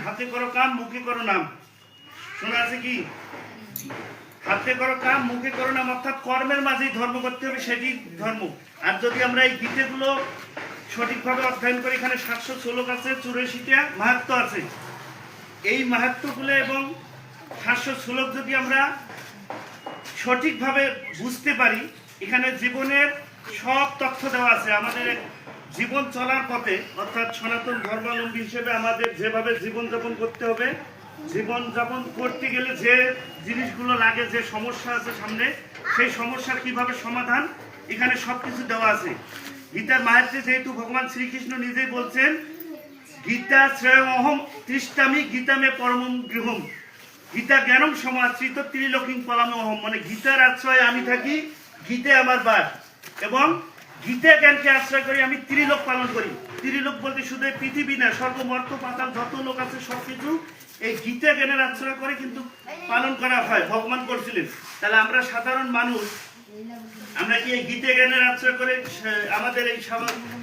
হাতে করো কাম মুখে করো নাম, শোনা আছে কি? হাতে করো কাম মুখে করো নাম, অর্থাৎ কর্মের মাঝেই ধর্ম করতে হবে, সেটি ধর্ম। আর যদি আমরা এই গীতেগুলো সঠিকভাবে অধ্যয়ন করি, এখানে 700 শ্লোক আছে, 84টা মাহাত্ম্য আছে। এই মাহাত্ম্যগুলো এবং 700 শ্লোক যদি আমরা সঠিকভাবে বুঝতে পারি, এখানে জীবনের সব তথ্য দেওয়া আছে। আমাদের জীবন চলার পথে, অর্থাৎ সনাতন ধর্মাবলম্বী হিসেবে আমাদের যেভাবে জীবনযাপন করতে হবে, জীবনযাপন করতে গেলে যে জিনিসগুলো লাগে, যে সমস্যা আছে সামনে, সেই সমস্যার কিভাবে সমাধান, এখানে সবকিছু দেওয়া আছে। গীতার মাহাত্ম্যে যেহেতু ভগবান শ্রীকৃষ্ণ নিজেই বলছেন, গীতা শ্রেয়মহম তৃষ্টামি গীতামে পরমম গৃহম, গীতা জ্ঞানম সমাশ্রিত ত্রিলোকিং পলামহম, মানে গীতার আশ্রয়ে আমি থাকি, গীতে আমার বাস, এবং গীতা জ্ঞানকে আশ্রয় করি আমি ত্রিলোক পালন করি। ত্রিলোক বলতে শুধু পৃথিবী না, স্বর্গমর্ত পাতাল যত লোক আছে সবকিছু এই গীতা জ্ঞানের আশ্রয় করে কিন্তু পালন করা হয়, ভগবান করছিলেন। তাহলে আমরা সাধারণ মানুষ, আমরা কি এই গীতা জ্ঞানের আশ্রয় করে আমাদের এই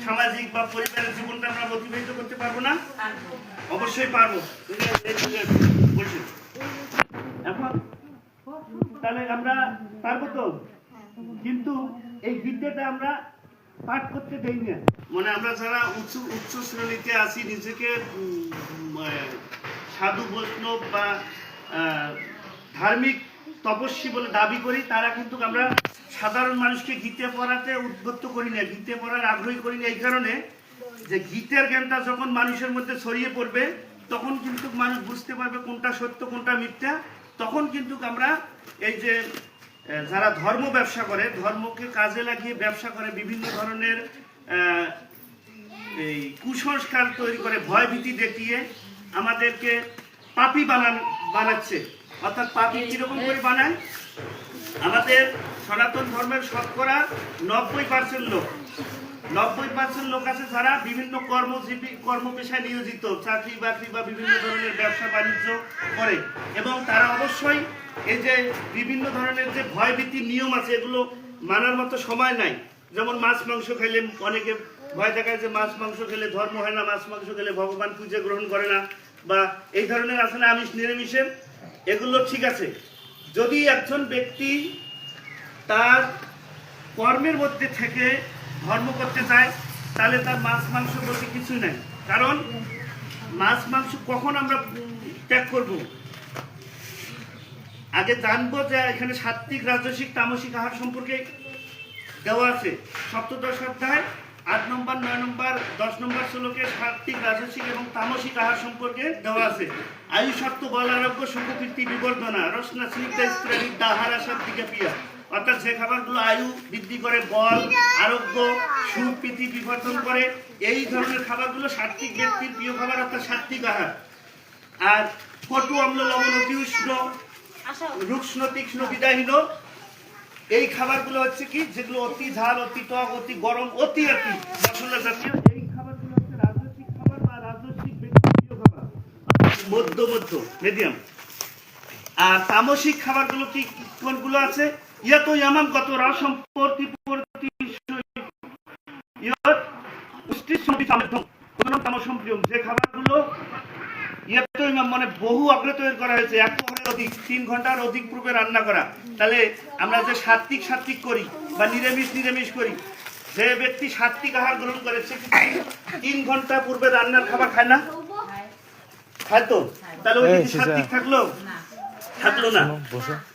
সামাজিক বা পরিবারের জীবনটা আমরা অতিবাহিত করতে পারবো না? অবশ্যই পারবো। এখন তাহলে আমরা পারবো তো, কিন্তু এই বিদ্যাটা আমরা পাঠ করতে দেই না। মানে আমরা যারা উচ্চ শ্রেণীতে আছি, নিজেকে সাধু বৈষ্ণব বা ধার্মিক তপস্বী বলে দাবি করি, তারা কিন্তু আমরা সাধারণ মানুষকে গীতা পড়াতে উদ্বুদ্ধ করি না, গীতা পড়ার আগ্রহী করি না। এই কারণে যে গীতার জ্ঞানটা যখন মানুষের মধ্যে ছড়িয়ে পড়বে, তখন কিন্তু মানুষ বুঝতে পারবে কোনটা সত্য কোনটা মিথ্যা। তখন কিন্তু আমরা এই যে যারা ধর্ম ব্যবসা করে, ধর্মকে কাজে লাগিয়ে ব্যবসা করে, বিভিন্ন ধরনের এই কুসংস্কার তৈরি করে, ভয়ভীতি দেখিয়ে আমাদেরকে পাপী বানাচ্ছে। অর্থাৎ পাপী কিরকম করে বানায়? আমাদের সনাতন ধর্মের শতকরা 90% লোক, 90% লোক আছে যারা বিভিন্ন কর্মপেশায় নিয়োজিত, চাকরি বাকরি বা বিভিন্ন ধরনের ব্যবসা বাণিজ্য করে, এবং তারা অবশ্যই এই যে বিভিন্ন ধরনের যে ভয়ভীতির নিয়ম আছে, এগুলো মানার মতো সময় নাই। যেমন মাছ মাংস খেলে অনেকে ভয় দেখায় যে মাছ মাংস খেলে ধর্ম হয় না, মাছ মাংস খেলে ভগবান পূজা গ্রহণ করে না, বা এই ধরনের আছে না আমিষ নিরামিষের, এগুলো ঠিক আছে। যদি একজন ব্যক্তি তার কর্মের মধ্যে থেকে ধর্ম করতে চায়, তাহলে তার মাছ মাংস বলতে কিছুই নাই। কারণ মাছ মাংস কখন আমরা ত্যাগ করব? আগে জানবো যে এখানে সাত্বিক রাজসিক তামসিক আহার সম্পর্কে দেওয়া আছে। সপ্তদশ অধ্যায় 8 নম্বর 9 নম্বর 10 নম্বর শ্লোকে সাত্বিক রাজসিক এবং তামসিক আহার সম্পর্কে দেওয়া আছে। আয়ু সত্য বল আরোগ্য সুখ কীর্তি বিবর্ধনা রসনা স্নিগ্ধা স্ত্রাণিক দাহারা সাত্বিকা প্রিয়া, অর্থাৎ যে খাবারগুলো আয়ু বৃদ্ধি করে, বল আরোগ্য সুখ প্রীতি বিবর্ধন করে, এই ধরনের খাবারগুলো সাত্বিক ব্যক্তির প্রিয় খাবার, অর্থাৎ সাত্বিক আহার। আর কটু অম্ল লবণ অতি উষ্ণ রুক্ষ্ণ তীক্ষ্ণ বিদাহীন, এই খাবারগুলো হচ্ছে কি, যেগুলো অতি ঝাল অতি টক অতি গরম অতি আর কি মশলা জাতীয়, এই খাবারগুলো হচ্ছে রাজস্বিক খাবার বা রাজস্বিক ব্যক্তির প্রিয় খাবার, মধ্য মিডিয়াম। আর তামসিক খাবারগুলো কি কোনগুলো আছে? ইয়াতো ইয়ামাম কত রাসম্পর্তি প্রতি ইয়াত পুষ্টি সম্পি সামর্থ্য কোন তামসম প্রিয়ম, যে খাবারগুলো ইয়াতো ইমাম মানে বহু আগ্রহ তৈরি করা হয়েছে, 1 ঘন্টার অধিক 3 ঘন্টার অধিক পূর্বে রান্না করা। তাহলে আমরা যে সাত্বিক করি বা নিরামিষ করি, যে ব্যক্তি সাত্বিক আহার গ্রহণ করে সে 3 ঘন্টা পূর্বে রান্নার খাবার খায় না? খায় তো। তাহলে ওই সাত্বিক থাকলো না।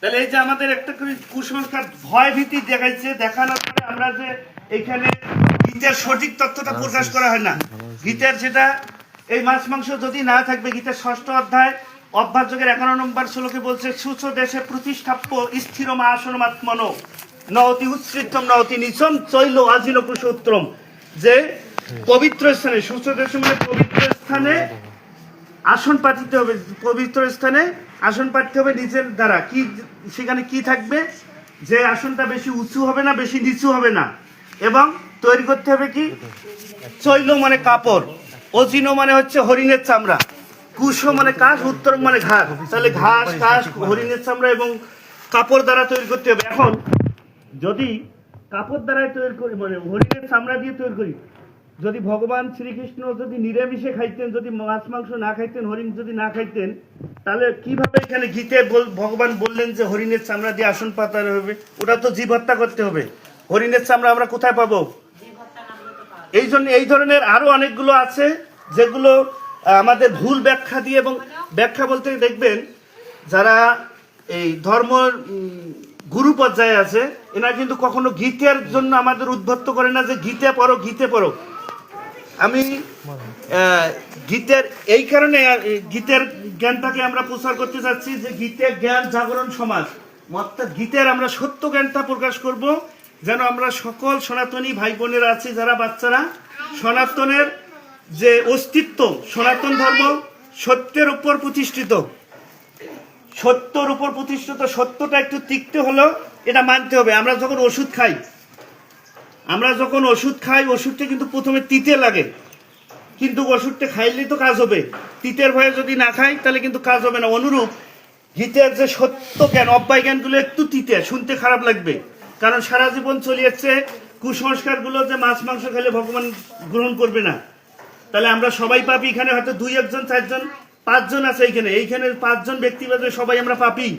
তাহলে এই যে আমাদের একটা কুসংস্কার ভয় ভীতি দেখাইছে, দেখানোর পরে আমরা যে এখানে গীতার সঠিক তথ্যটা প্রকাশ করা হয় না। গীতার যেটা এই মাছ মাংস যদি না থাকবে, গীতার 6ষ্ঠ অধ্যায় অভ্যাস যোগের 11 নম্বর শ্লোকে বলছে, সুচ দেশে প্রতিষ্ঠাপ্য স্থিরম আসনমাত্মন নতি উৎসৃষ্টম নতি নিচম চৈল আজিল কুশোত্তম, যে পবিত্র স্থানে, সুচ দেশে মানে পবিত্র স্থানে আসন পাতিতে হবে, পবিত্র স্থানে আসন পাততে হবে নিজের দ্বারা। কি সেখানে কি থাকবে? যে আসনটা বেশি উঁচু হবে না, বেশি নিচু হবে না, এবং তৈরি করতে হবে কি, চৈল মানে কাপড়, অজিনো মানে হচ্ছে হরিণের চামড়া, কুশ মানে কাশ, উত্তরম মানে ঘাস। তাহলে ঘাস কাশ হরিণের চামড়া এবং কাপড় দ্বারা তৈরি করতে হবে। এখন যদি কাপড় দ্বারাই তৈরি করি, মানে হরিণের চামড়া দিয়ে তৈরি করি, যদি ভগবান শ্রীকৃষ্ণ যদি নিরামিষে খাইতেন, যদি মাছ মাংস না খাইতেন, হরিণ যদি না খাইতেন, তাহলে কিভাবে এখানে গীতে ভগবান বললেন যে হরিণের চামড়া দিয়ে আসন পাতাতে হবে? ওটা তো জীব হত্যা করতে হবে। হরিণের চামড়া আমরা কোথায় পাবো? এই জন্য এই ধরনের আরো অনেকগুলো আছে যেগুলো আমাদের ভুল ব্যাখ্যা দিয়ে, এবং ব্যাখ্যা বলতে দেখবেন যারা এই ধর্ম গুরু পর্যায়ে আছে, এরা কিন্তু কখনো গীতের জন্য আমাদের উদ্বুদ্ধ করে না যে গীতে পড়ো, গীতে পড়ো। আমি গীতের এই কারণে গীতের জ্ঞানটাকে আমরা প্রচার করতে চাচ্ছি যে গীতের জ্ঞান জাগরণ সমাজ, অর্থাৎ গীতের আমরা সত্য জ্ঞানটা প্রকাশ করব, যেন আমরা সকল সনাতনী ভাই বোনেরা আছি যারা বাচ্চারা, সনাতনের যে অস্তিত্ব, সনাতন ধর্ম সত্যের উপর প্রতিষ্ঠিত, সত্যর উপর প্রতিষ্ঠিত, সত্যটা একটু তিক্ত হলো এটা মানতে হবে। আমরা যখন ওষুধ খাই, ওষুধটা কিন্তু প্রথমে তিতে লাগে, কিন্তু ওষুধটা খাইলেই তো কাজ হবে। তিতের ভয়ে যদি না খাই তাহলে কিন্তু কাজ হবে না। অনুরূপ গীতের যে সত্য জ্ঞান, অব্যয় জ্ঞানগুলো একটু তিতে, শুনতে খারাপ লাগবে, কারণ সারা জীবন চলে যাচ্ছে কুসংস্কারগুলো যে মাছ মাংস খেলে ভগবান গ্রহণ করবে না। তাহলে আমরা সবাই পাপী। এখানে হয়তো 2 1 জন 4 জন 5 জন আছে, এইখানে 5 জন ব্যক্তিবাদে সবাই আমরা পাপী।